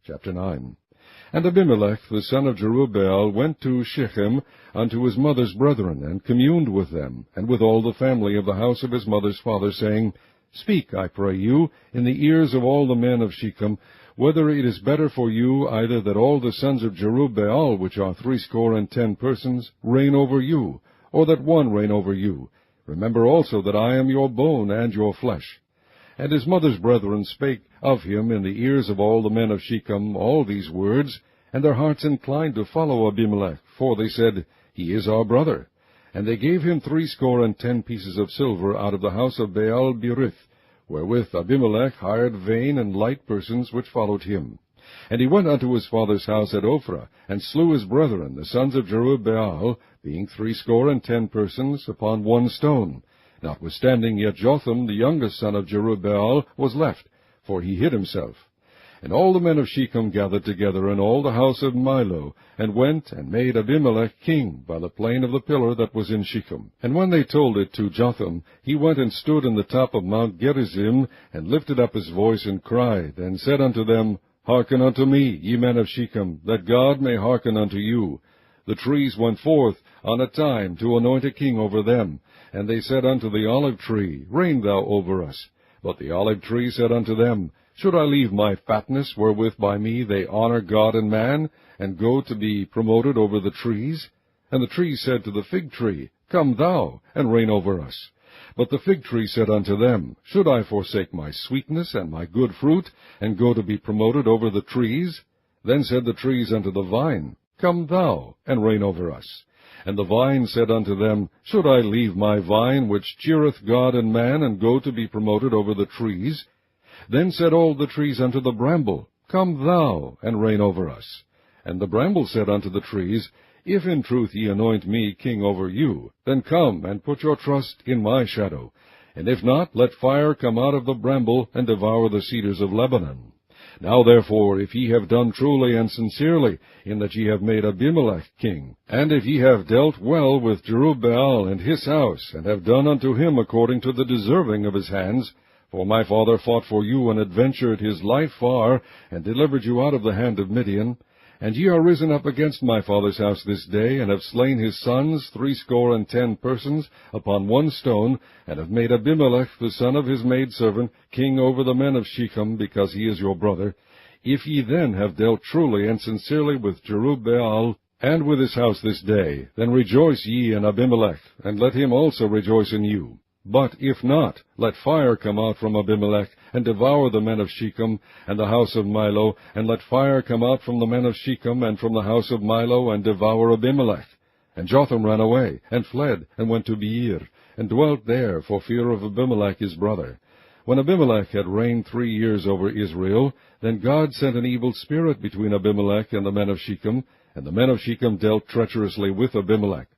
Chapter 9. And Abimelech the son of Jerubbaal went to Shechem unto his mother's brethren, and communed with them, and with all the family of the house of his mother's father, saying, Speak, I pray you, in the ears of all the men of Shechem, whether it is better for you either that all the sons of Jerubbaal, which are 60 persons, reign over you, or that one reign over you. Remember also that I am your bone and your flesh. And his mother's brethren spake of him in the ears of all the men of Shechem all these words, and their hearts inclined to follow Abimelech, for they said, He is our brother. And they gave him 60 pieces of silver out of the house of Baal-berith, wherewith Abimelech hired vain and light persons which followed him. And he went unto his father's house at Ophrah, and slew his brethren, the sons of Jerubbaal, being 60 persons, upon one stone. Notwithstanding, yet Jotham, the youngest son of Jerubbaal, was left, for he hid himself. And all the men of Shechem gathered together, and all the house of Milo, and went and made Abimelech king by the plain of the pillar that was in Shechem. And when they told it to Jotham, he went and stood in the top of Mount Gerizim, and lifted up his voice, and cried, and said unto them, Hearken unto me, ye men of Shechem, that God may hearken unto you. The trees went forth on a time to anoint a king over them. And they said unto the olive tree, Reign thou over us. But the olive tree said unto them, Should I leave my fatness, wherewith by me they honor God and man, and go to be promoted over the trees? And the tree said to the fig tree, Come thou, and reign over us. But the fig tree said unto them, Should I forsake my sweetness and my good fruit, and go to be promoted over the trees? Then said the trees unto the vine, Come thou, and reign over us. And the vine said unto them, Should I leave my vine, which cheereth God and man, and go to be promoted over the trees? Then said all the trees unto the bramble, Come thou, and reign over us. And the bramble said unto the trees, If in truth ye anoint me king over you, then come and put your trust in my shadow. And if not, let fire come out of the bramble, and devour the cedars of Lebanon. Now therefore, if ye have done truly and sincerely, in that ye have made Abimelech king, and if ye have dealt well with Jerubbaal and his house, and have done unto him according to the deserving of his hands, for my father fought for you, and adventured his life far, and delivered you out of the hand of Midian, and ye are risen up against my father's house this day, and have slain his sons 60 persons, upon one stone, and have made Abimelech the son of his maidservant king over the men of Shechem, because he is your brother. If ye then have dealt truly and sincerely with Jerubbaal, and with his house this day, then rejoice ye in Abimelech, and let him also rejoice in you. But if not, let fire come out from Abimelech, and devour the men of Shechem, and the house of Milo, and let fire come out from the men of Shechem, and from the house of Milo, and devour Abimelech. And Jotham ran away, and fled, and went to Beer, and dwelt there for fear of Abimelech his brother. When Abimelech had reigned 3 years over Israel, then God sent an evil spirit between Abimelech and the men of Shechem, and the men of Shechem dealt treacherously with Abimelech,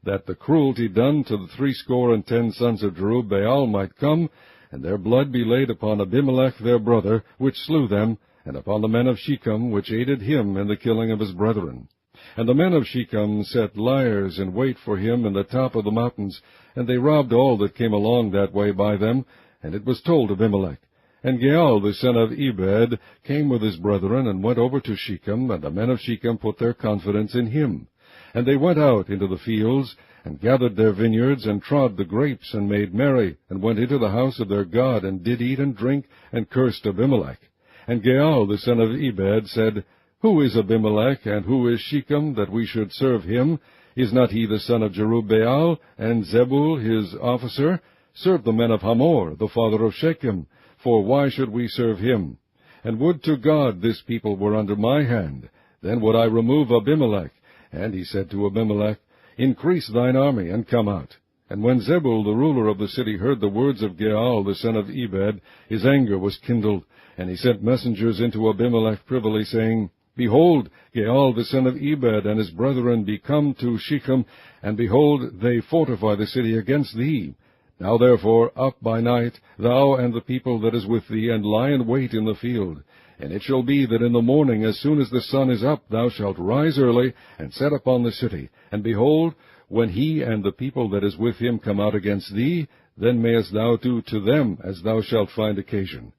that the cruelty done to the 60 sons of Jerubbaal might come, and their blood be laid upon Abimelech their brother, which slew them, and upon the men of Shechem, which aided him in the killing of his brethren. And the men of Shechem set liers in wait for him in the top of the mountains, and they robbed all that came along that way by them. And it was told Abimelech. And Gaal the son of Ebed came with his brethren, and went over to Shechem, and the men of Shechem put their confidence in him. And they went out into the fields, and gathered their vineyards, and trod the grapes, and made merry, and went into the house of their God, and did eat and drink, and cursed Abimelech. And Gaal the son of Ebed said, Who is Abimelech, and who is Shechem, that we should serve him? Is not he the son of Jerubbaal, and Zebul his officer? Serve the men of Hamor, the father of Shechem, for why should we serve him? And would to God this people were under my hand, then would I remove Abimelech. And he said to Abimelech, Increase thine army, and come out. And when Zebul the ruler of the city heard the words of Gaal the son of Ebed, his anger was kindled, and he sent messengers into Abimelech privily, saying, Behold, Gaal the son of Ebed and his brethren be come to Shechem, and behold, they fortify the city against thee. Now therefore, up by night, thou and the people that is with thee, and lie in wait in the field. And it shall be that in the morning, as soon as the sun is up, thou shalt rise early, and set upon the city. And behold, when he and the people that is with him come out against thee, then mayest thou do to them as thou shalt find occasion.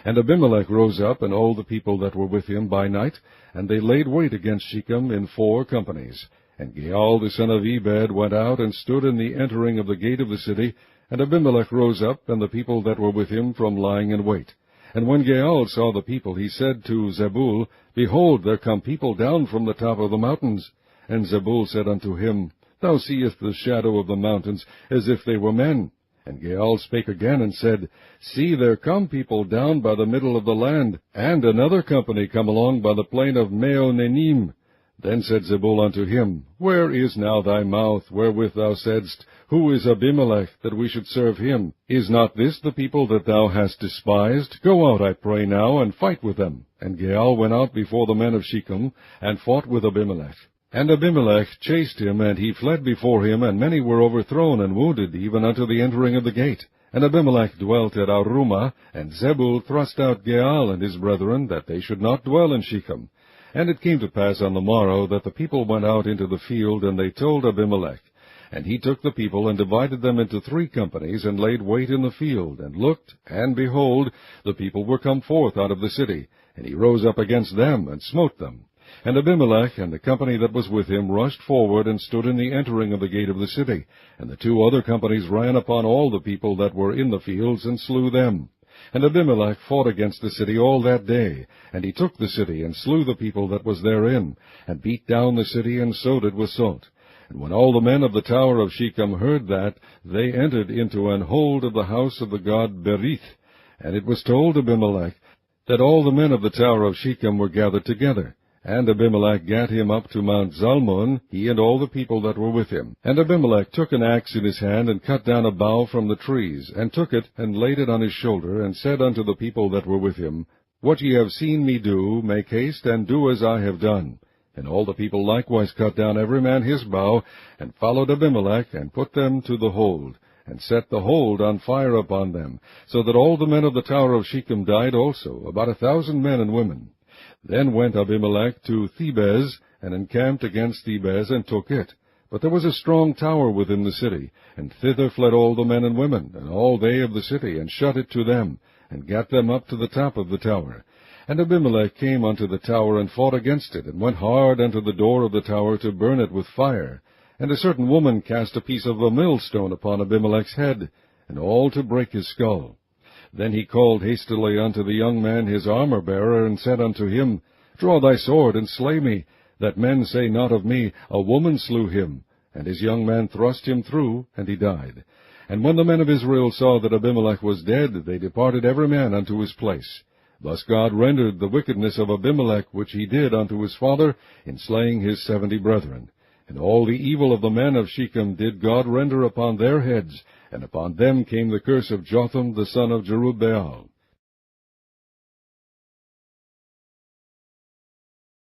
And Abimelech rose up, and all the people that were with him by night, and they laid wait against Shechem in 4 companies. And Gaal the son of Ebed went out, and stood in the entering of the gate of the city, and Abimelech rose up, and the people that were with him, from lying in wait. And when Gaal saw the people, he said to Zebul, Behold, there come people down from the top of the mountains. And Zebul said unto him, Thou seest the shadow of the mountains, as if they were men. And Gaal spake again, and said, See, there come people down by the middle of the land, and another company come along by the plain of Meonenim. Then said Zebul unto him, Where is now thy mouth, wherewith thou saidst, Who is Abimelech, that we should serve him? Is not this the people that thou hast despised? Go out, I pray now, and fight with them. And Gaal went out before the men of Shechem, and fought with Abimelech. And Abimelech chased him, and he fled before him, and many were overthrown and wounded, even unto the entering of the gate. And Abimelech dwelt at Arumah, and Zebul thrust out Gaal and his brethren, that they should not dwell in Shechem. And it came to pass on the morrow that the people went out into the field, and they told Abimelech. And he took the people, and divided them into 3 companies, and laid wait in the field, and looked, and behold, the people were come forth out of the city. And he rose up against them, and smote them. And Abimelech and the company that was with him rushed forward, and stood in the entering of the gate of the city. And the 2 other companies ran upon all the people that were in the fields, and slew them. And Abimelech fought against the city all that day, and he took the city, and slew the people that was therein, and beat down the city, and sowed it with salt. And when all the men of the tower of Shechem heard that, they entered into an hold of the house of the god Berith. And it was told Abimelech that all the men of the tower of Shechem were gathered together. And Abimelech gat him up to Mount Zalmon, he and all the people that were with him. And Abimelech took an axe in his hand, and cut down a bough from the trees, and took it, and laid it on his shoulder, and said unto the people that were with him, What ye have seen me do, make haste, and do as I have done. And all the people likewise cut down every man his bough, and followed Abimelech, and put them to the hold, and set the hold on fire upon them, so that all the men of the tower of Shechem died also, about 1,000 men and women. Then went Abimelech to Thebez, and encamped against Thebez, and took it. But there was a strong tower within the city, and thither fled all the men and women, and all they of the city, and shut it to them, and gat them up to the top of the tower. And Abimelech came unto the tower, and fought against it, and went hard unto the door of the tower to burn it with fire. And a certain woman cast a piece of a millstone upon Abimelech's head, and all to break his skull. Then he called hastily unto the young man his armor-bearer, and said unto him, Draw thy sword, and slay me, that men say not of me, A woman slew him. And his young man thrust him through, and he died. And when the men of Israel saw that Abimelech was dead, they departed every man unto his place. Thus God rendered the wickedness of Abimelech, which he did unto his father, in slaying his 70 brethren. And all the evil of the men of Shechem did God render upon their heads, and upon them came the curse of Jotham the son of Jerubbaal.